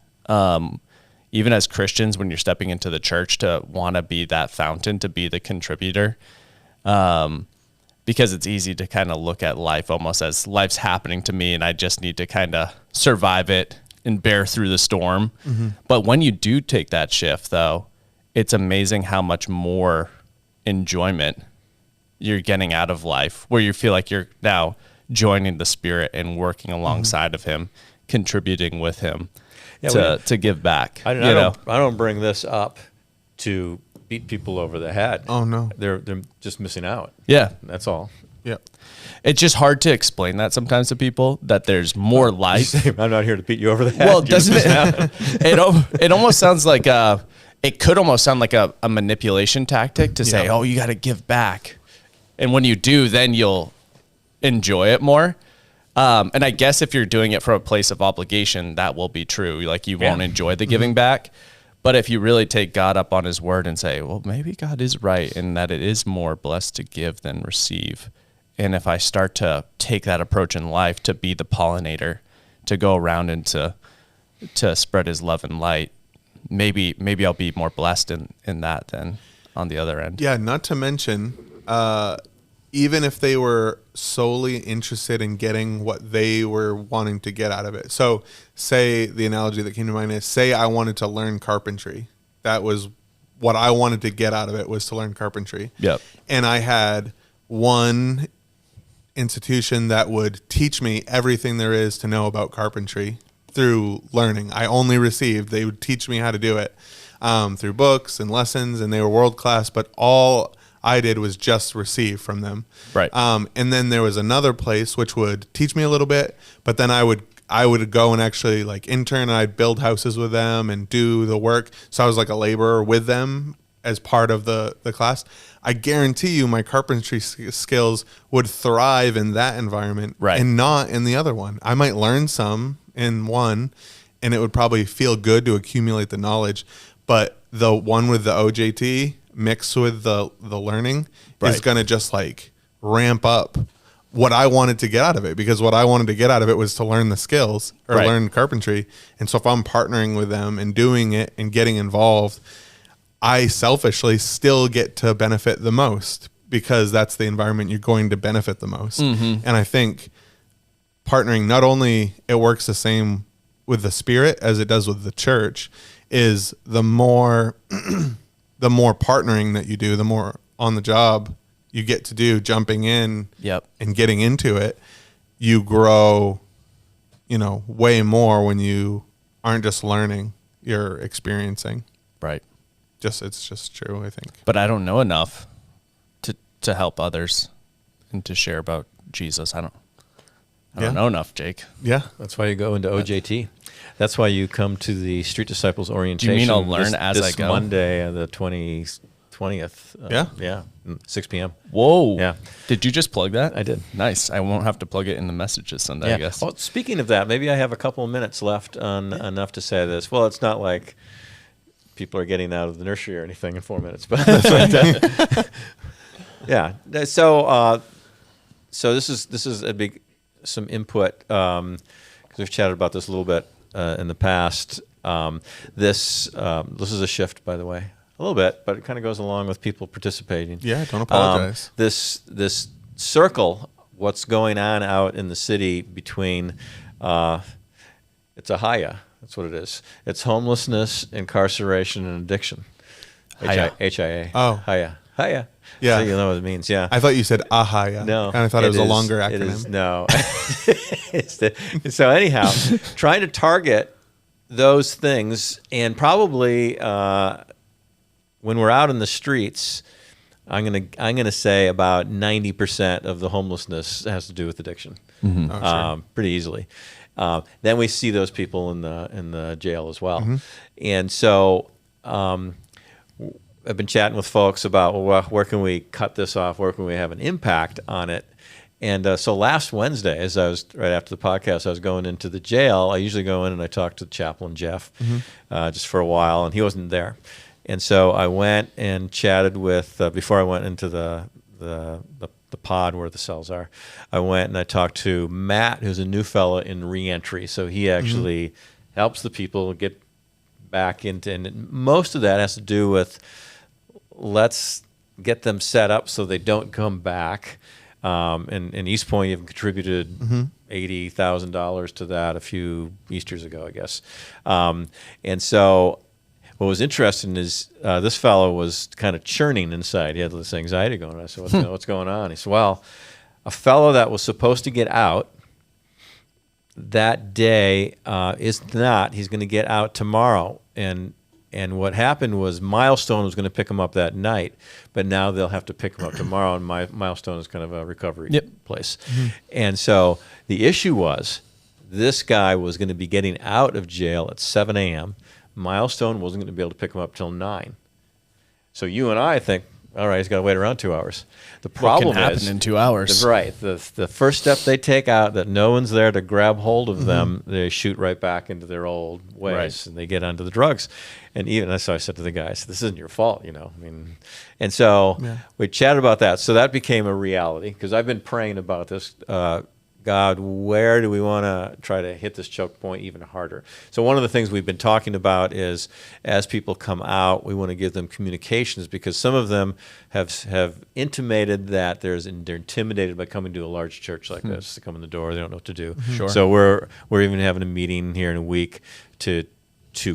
B: Even as Christians, when you're stepping into the church, to want to be that fountain, to be the contributor, because it's easy to kind of look at life almost as life's happening to me and I just need to kind of survive it and bear through the storm. But when you do take that shift, though, it's amazing how much more enjoyment you're getting out of life, where you feel like you're now joining the Spirit and working alongside of Him, contributing with Him to give back.
A: I don't bring this up to beat people over the head.
D: Oh, no.
A: They're just missing out.
B: Yeah.
A: That's all.
D: Yep.
B: It's just hard to explain that sometimes to people, that there's more life.
A: I'm not here to beat you over the head.
B: Well,
A: You're
B: doesn't
A: missing
B: it?
A: out.
B: It almost sounds like it could almost sound like a manipulation tactic to say, oh, you got to give back. And when you do, then you'll enjoy it more. And I guess if you're doing it from a place of obligation, that will be true. Like you won't enjoy the giving back. But if you really take God up on His word and say, well, maybe God is right and that it is more blessed to give than receive. And if I start to take that approach in life, to be the pollinator, to go around and to spread His love and light, maybe I'll be more blessed in that than on the other end.
D: Yeah, not to mention, even if they were solely interested in getting what they were wanting to get out of it. So say the analogy that came to mind is, say I wanted to learn carpentry. That was what I wanted to get out of it, was to learn carpentry.
B: Yep.
D: And I had one institution that would teach me everything there is to know about carpentry through learning. I only received. They would teach me how to do it through books and lessons, and they were world class, but all I did was just receive from them.
B: Right.
D: And then there was another place which would teach me a little bit, but then I would go and actually like intern, and I'd build houses with them and do the work. So I was like a laborer with them as part of the class, I guarantee you my carpentry skills would thrive in that environment
B: Right.
D: and not in the other one. I might learn some in one and it would probably feel good to accumulate the knowledge, but the one with the OJT mixed with the learning is
B: Right.
D: going to just like ramp up what I wanted to get out of it, because what I wanted to get out of it was to learn the skills or
B: Right.
D: learn carpentry. And so if I'm partnering with them and doing it and getting involved, I selfishly still get to benefit the most, because that's the environment you're going to benefit the most. And I think partnering, not only it works the same with the spirit as it does with the church, is the more the more partnering that you do, the more on the job you get to do, jumping in
B: Yep.
D: and getting into it, you grow, way more when you aren't just learning, you're experiencing.
B: Right.
D: It's just true, I think.
B: But I don't know enough to help others and to share about Jesus. I don't
D: Yeah.
B: know enough, Jake.
D: Yeah.
A: That's why you go into OJT. That's why you come to the Street Disciples orientation.
B: I'll learn as
A: this
B: I go?
A: Monday, the 20th.
D: Yeah.
A: 6 p.m.
B: Whoa.
A: Yeah.
B: Did you just plug that?
A: I did.
B: Nice. I won't have to plug it in the messages Sunday, I guess.
A: Well, speaking of that, maybe I have a couple of minutes left on enough to say this. Well, it's not like people are getting out of the nursery or anything in 4 minutes, but yeah. So this is a big some input because we've chatted about this a little bit in the past. This is a shift, by the way, a little bit, but it kind of goes along with people participating.
D: Yeah, don't apologize.
A: This circle, what's going on out in the city between, it's a HIA. That's what it is. It's homelessness, incarceration, and addiction.
B: HIA.
A: HIA.
D: Oh.
A: HIA. HIA.
D: Yeah.
A: So you know what it means, yeah.
D: I thought you said AHA.
A: No.
D: And I thought it was a
A: is-
D: longer
A: It
D: acronym.
A: is, no. So anyhow, trying to target those things, and probably when we're out in the streets, I'm gonna say about 90% of the homelessness has to do with addiction,
D: Oh, sure.
A: pretty easily. Then we see those people in the jail as well, and so I've been chatting with folks about, well, where can we cut this off? Where can we have an impact on it? And so last Wednesday, as I was right after the podcast, I was going into the jail. I usually go in and I talk to the chaplain, Jeff, just for a while, and he wasn't there. And so I went and chatted with, before I went into the pod where the cells are, I went and I talked to Matt, who's a new fella in reentry. So he actually helps the people get back into, and most of that has to do with, let's get them set up so they don't come back. In East Point, you've contributed $80,000 to that a few Easters ago, I guess. And so what was interesting is this fellow was kind of churning inside. He had this anxiety going on. I said, what's going on? He said, well, a fellow that was supposed to get out that day is not. He's going to get out tomorrow. And what happened was Milestone was going to pick him up that night, but now they'll have to pick him up tomorrow, and Milestone is kind of a recovery place. And so the issue was this guy was going to be getting out of jail at 7 a.m. Milestone wasn't going to be able to pick him up till 9. So you and I think, all right, he's got to wait around 2 hours. The problem
B: What can happen
A: is,
B: in 2 hours?
A: right, the first step they take out, that no one's there to grab hold of them, they shoot right back into their old ways,
B: Right.
A: and they get onto the drugs. And even so, I said to the guys, "This isn't your fault, I mean." And so we chatted about that. So that became a reality because I've been praying about this. God, where do we want to try to hit this choke point even harder? So one of the things we've been talking about is, as people come out, we want to give them communications, because some of them have intimated that they're intimidated by coming to a large church like this. They come in the door, they don't know what to do.
B: Sure.
A: So we're even having a meeting here in a week to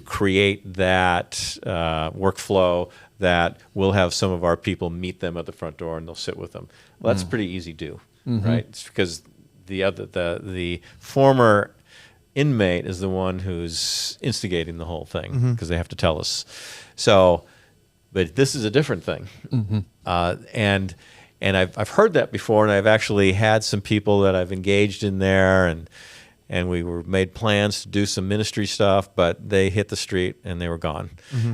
A: create that workflow that we'll have some of our people meet them at the front door and they'll sit with them. Well, that's pretty easy to do, right? It's because the former inmate is the one who's instigating the whole thing, because they have to tell us. So, but this is a different thing, and I've heard that before, and I've actually had some people that I've engaged in there, and and we were made plans to do some ministry stuff, but they hit the street and they were gone,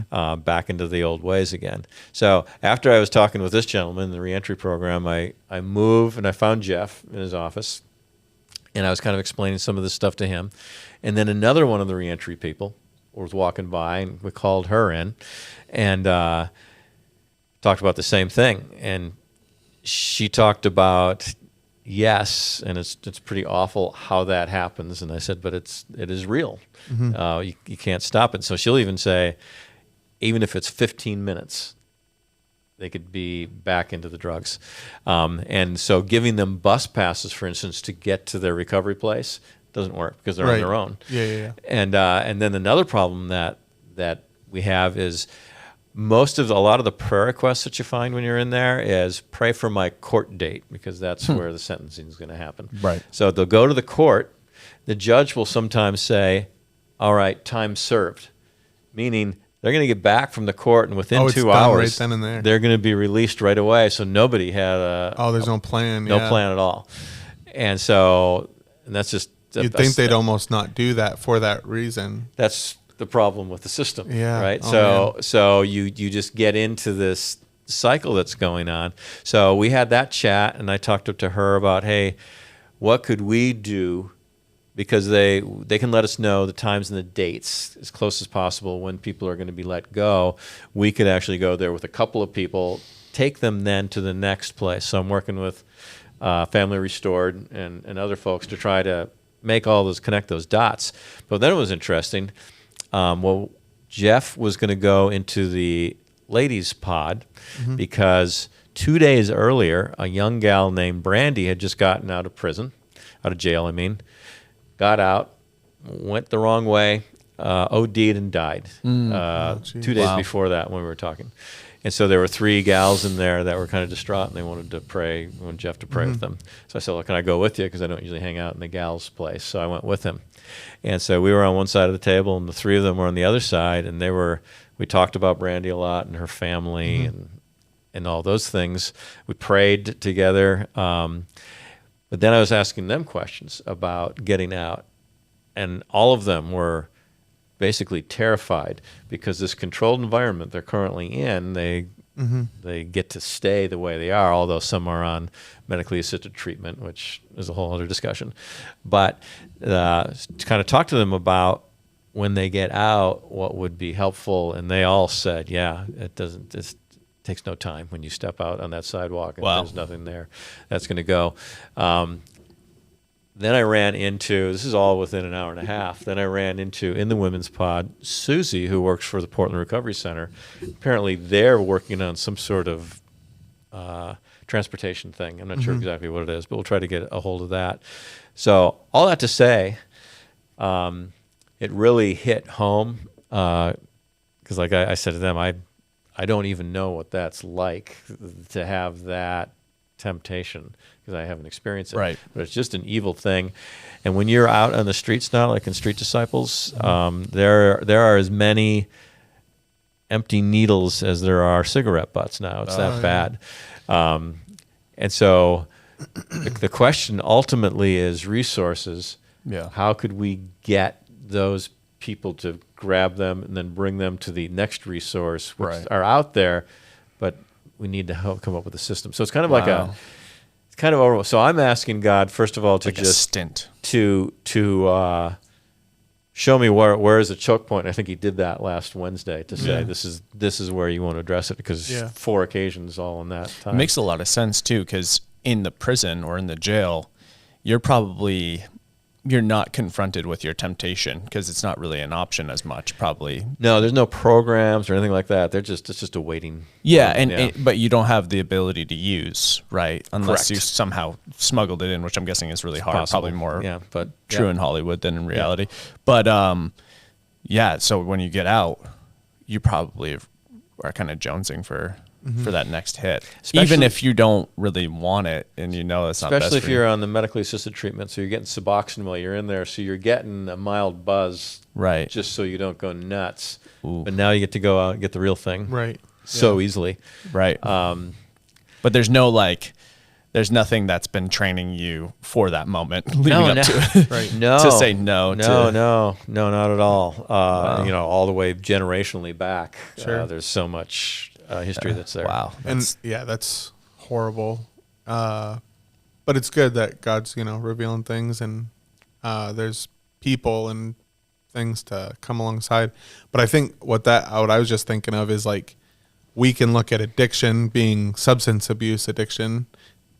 A: back into the old ways again. So after I was talking with this gentleman in the reentry program, I moved and I found Jeff in his office, and I was kind of explaining some of this stuff to him. And then another one of the reentry people was walking by, and we called her in and talked about the same thing. And she talked about, yes, and it's pretty awful how that happens. And I said, but it is real. You can't stop it. So she'll even say, even if it's 15 minutes, they could be back into the drugs. And so giving them bus passes, for instance, to get to their recovery place doesn't work because they're on their own.
D: Yeah.
A: And then another problem that we have is a lot of the prayer requests that you find when you're in there is pray for my court date, because that's where the sentencing is going to happen.
B: Right.
A: So they'll go to the court. The judge will sometimes say, all right, time served, meaning they're going to get back from the court, and within
D: it's
A: 2
D: done
A: hours,
D: right then and there.
A: they're going to be released right away. So nobody had
D: There's no plan.
A: no plan at all. And so, and that's just,
D: You'd think they'd almost not do that for that reason.
A: that's the problem with the system,
D: Yeah.
A: right?
D: Oh,
A: So you just get into this cycle that's going on. So we had that chat, and I talked up to her about, hey, what could we do? Because they can let us know the times and the dates as close as possible when people are going to be let go. We could actually go there with a couple of people, take them then to the next place. So I'm working with Family Restored and other folks to try to connect those dots. But then it was interesting. Jeff was going to go into the ladies' pod because 2 days earlier, a young gal named Brandy had just gotten out of jail, got out, went the wrong way, OD'd and died 2 days before that when we were talking. And so there were 3 gals in there that were kind of distraught, and they wanted Jeff to pray with them. So I said, well, can I go with you? Because I don't usually hang out in the gals' place. So I went with him. And so we were on one side of the table, and the 3 of them were on the other side, and we talked about Brandy a lot and her family and all those things. We prayed together. But then I was asking them questions about getting out, and all of them were basically terrified because this controlled environment they're currently in, they get to stay the way they are, although some are on medically assisted treatment, which is a whole other discussion. But to kind of talk to them about when they get out, what would be helpful, and they all said, yeah, it takes no time when you step out on that sidewalk and there's nothing there that's going to go. Then I ran into, this is all within an hour and a half, then I ran into, in the women's pod, Susie, who works for the Portland Recovery Center. Apparently they're working on some sort of transportation thing. I'm not sure exactly what it is, but we'll try to get a hold of that. So all that to say, it really hit home because like I said to them, I don't even know what that's like to have that temptation because I haven't experienced it.
B: Right.
A: But it's just an evil thing. And when you're out on the streets now, like in Street Disciples, there are as many empty needles as there are cigarette butts now. It's that bad. And so the question ultimately is resources.
B: Yeah.
A: How could we get those people to grab them and then bring them to the next resource, which are out there, but we need to help come up with a system. So it's kind of like it's kind of over. So I'm asking God, first of all, to
B: like
A: just
B: a stint.
A: to show me where is the choke point. I think he did that last Wednesday to say this is where you want to address it because 4 occasions all in that time.
B: It makes a lot of sense too, because in the prison or in the jail, you're not confronted with your temptation because it's not really an option as much, probably.
A: No, there's no programs or anything like that. It's just a waiting.
B: Yeah, but you don't have the ability to use, right? Unless
A: Correct.
B: you somehow smuggled it in, which I'm guessing is really hard.
A: Possible.
B: Probably more
A: true
B: in Hollywood than in reality. But so when you get out, you probably are kind of jonesing for that next hit, even if you don't really want it and you know it's not best
A: especially if
B: for you.
A: you're on the medically assisted treatment. So you're getting Suboxone while you're in there, so you're getting a mild buzz,
B: right?
A: Just so you don't go nuts.
B: Ooh.
A: But now you get to go out and get the real thing,
D: Right?
A: So easily,
B: right? But there's no There's nothing that's been training you for that moment leading up to it.
D: Right.
A: No,
B: To say no to-
A: no, not at all.
B: Wow.
A: You know, all the way generationally back.
D: Sure.
A: There's so much history that's there.
B: Wow.
D: And that's horrible. But it's good that God's, revealing things, and there's people and things to come alongside. But I think what I was just thinking of is like, we can look at addiction being substance abuse addiction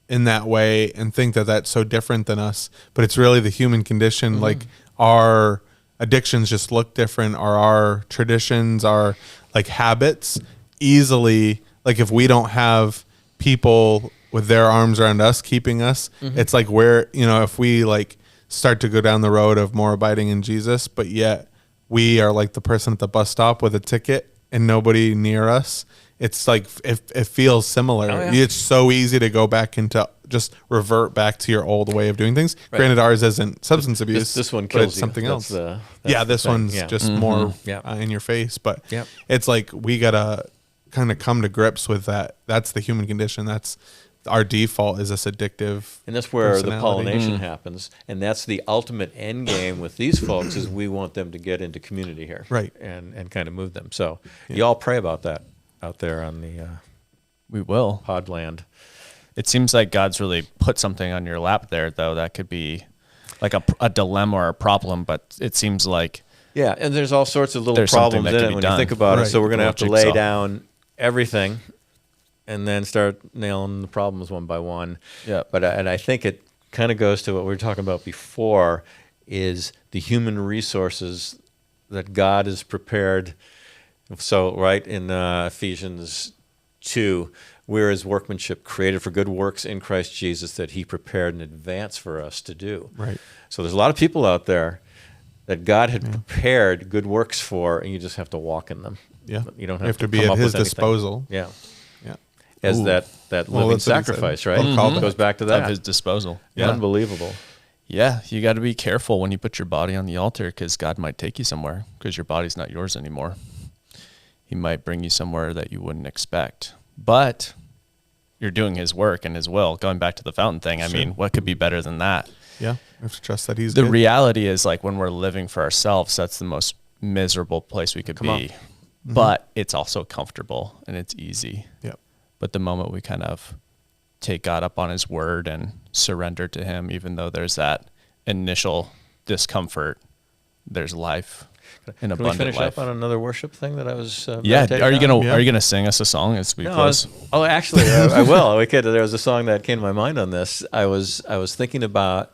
D: in that way and think that that's so different than us, but it's really the human condition. Like, our addictions just look different, or our traditions, our like habits easily, like if we don't have people with their arms around us keeping us, it's like if we like start to go down the road of more abiding in Jesus, but yet we are like the person at the bus stop with a ticket and nobody near us, it's like it feels similar.
A: Oh, yeah.
D: It's so easy to go back into just revert back to your old way of doing things.
A: Right.
D: Granted, ours isn't substance abuse.
A: This one
D: but
A: kills
D: it's
A: you.
D: something
A: That's
D: else.
A: that's
D: This
A: the thing.
D: one's
A: Yeah.
D: just more
A: Yeah.
D: in your face. But
A: Yep.
D: it's like we gotta kind of come to grips with that. That's the human condition. That's our default, is this addictive.
A: And that's where the
D: personality.
A: pollination happens, and that's the ultimate end game with these folks. Is we want them to get into community here,
D: Right.
A: and kind of move them. So you all pray about that out there on the
B: We will.
A: podland.
B: It seems like God's really put something on your lap there, though. That could be like a dilemma or a problem, but it seems like
A: Yeah, and there's all sorts of little
B: There's something
A: problems
B: that
A: in
B: can
A: it
B: be
A: when
B: done.
A: you think about it.
D: Right.
A: So we're going to have to
B: Little
A: lay
B: jigsaw.
A: down everything, and then start nailing the problems one by one.
B: Yeah.
A: But and I think it kind of goes to what we were talking about before, is the human resources that God has prepared. So right in Ephesians 2, we're his workmanship, created for good works in Christ Jesus, that he prepared in advance for us to do.
D: Right.
A: So there's a lot of people out there that God had prepared good works for, and you just have to walk in them.
D: Yeah.
A: You don't
D: You
A: have
D: have to
A: to
D: be
A: come
D: at
A: up
D: his
A: with anything.
D: disposal.
A: Yeah.
D: Yeah.
A: As
D: Ooh.
A: that
D: Well,
A: living
D: that's what he said.
A: sacrifice, right?
D: Well called.
A: Goes back to that.
B: of his disposal.
A: Unbelievable.
B: Yeah, you got to be careful when you put your body on the altar, because God might take you somewhere, because your body's not yours anymore. He might bring you somewhere that you wouldn't expect. But you're doing his work and his will. Going back to the fountain thing, I
D: Sure.
B: mean, what could be better than that?
D: Yeah. You have to trust that he's
B: The
D: good.
B: reality is, like, when we're living for ourselves, that's the most miserable place we could
A: Come on.
B: be. But it's also comfortable and it's easy.
D: Yep.
B: But the moment we kind of take God up on his word and surrender to him, even though there's that initial discomfort, there's life, an
A: Can we
B: abundant
A: finish
B: life.
A: up on another worship thing that I was
B: Yeah,
A: meditating
B: are you
A: on?
B: gonna
D: Yeah.
B: are you gonna sing us a song as we
A: No,
B: close?
A: actually, I will. We could. There was a song that came to my mind on this. I was thinking about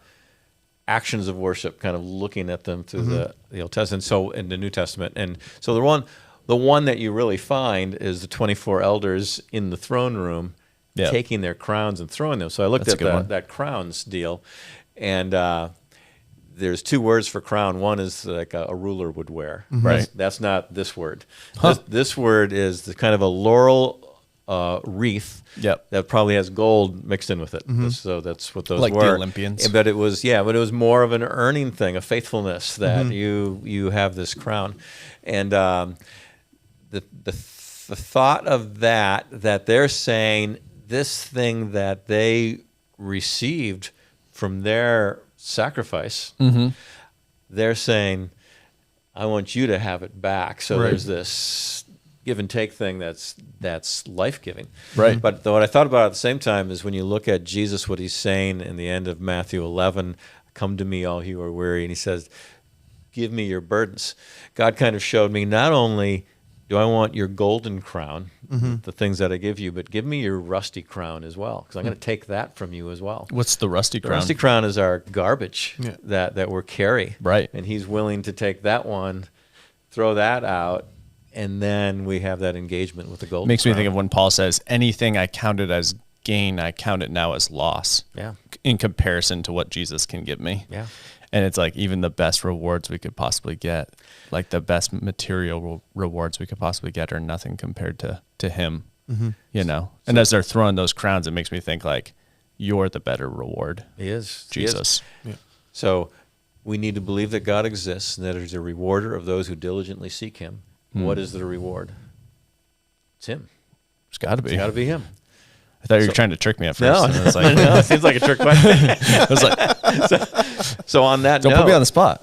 A: actions of worship, kind of looking at them through the Old Testament, so in the New Testament, and so the one that you really find is the 24 elders in the throne room
B: Yeah.
A: taking their crowns and throwing them. So I looked
B: That's a
A: at
B: good one.
A: that crowns deal, and there's two words for crown. One is like a ruler would wear.
B: Right.
A: That's not this word.
B: Huh.
A: This word is the kind of a laurel wreath.
B: Yep.
A: That probably has gold mixed in with it. So that's what those
B: Like the
A: were.
B: Olympians.
A: But it was more of an earning thing, a faithfulness that you have this crown, and the thought of that they're saying this thing that they received from their sacrifice, they're saying, I want you to have it back. So
D: Right.
A: there's this give and take thing that's life-giving.
B: Right.
A: But what I thought about at the same time is when you look at Jesus, what he's saying in the end of Matthew 11, come to me all you are weary, and he says, give me your burdens. God kind of showed me, not only do I want your golden crown, the things that I give you, but give me your rusty crown as well, because I'm going to take that from you as well.
B: What's the rusty
A: The
B: crown?
A: rusty crown is our garbage
D: Yeah.
A: that we're carry.
B: Right.
A: And he's willing to take that one, throw that out, and then we have that engagement with the golden
B: Makes me
A: crown.
B: think of when Paul says, anything I counted as gain, I count it now as loss.
A: Yeah.
B: In comparison to what Jesus can give me.
A: Yeah.
B: And it's like even the best rewards we could possibly get, like the best material rewards we could possibly get, are nothing compared to him, you know? And as they're throwing those crowns, it makes me think like, you're the better reward,
A: He is. He is.
B: Jesus.
D: Yeah.
A: So we need to believe that God exists and that he's a rewarder of those who diligently seek him. What is the reward? It's him.
B: It's got to
A: It's
B: be.
A: got to be him.
B: I thought you were trying to trick me at
A: No,
B: first. And I was like,
A: no, it seems like a trick question.
B: I was like,
A: So on that
B: don't
A: note,
B: put me on the spot.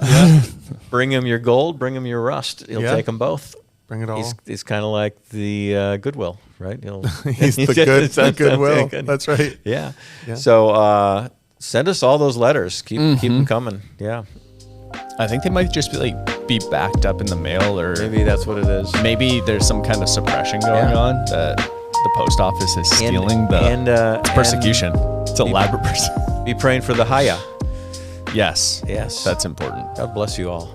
A: bring him your gold, bring him your rust. He'll
D: Yeah.
A: take them both.
D: Bring it all.
A: He's kind of like the Goodwill, right?
D: He's the goodwill. That's right.
A: Yeah.
D: Yeah.
A: So send us all those letters. Keep them coming. Yeah.
B: I think they might just be backed up in the mail, or
A: Maybe that's what it is.
B: maybe there's some kind of suppression going
A: Yeah.
B: on that the post office is stealing it's persecution. It's elaborate persecution.
A: Be praying for the Haya.
B: Yes.
A: Yes.
B: That's important.
A: God bless you all.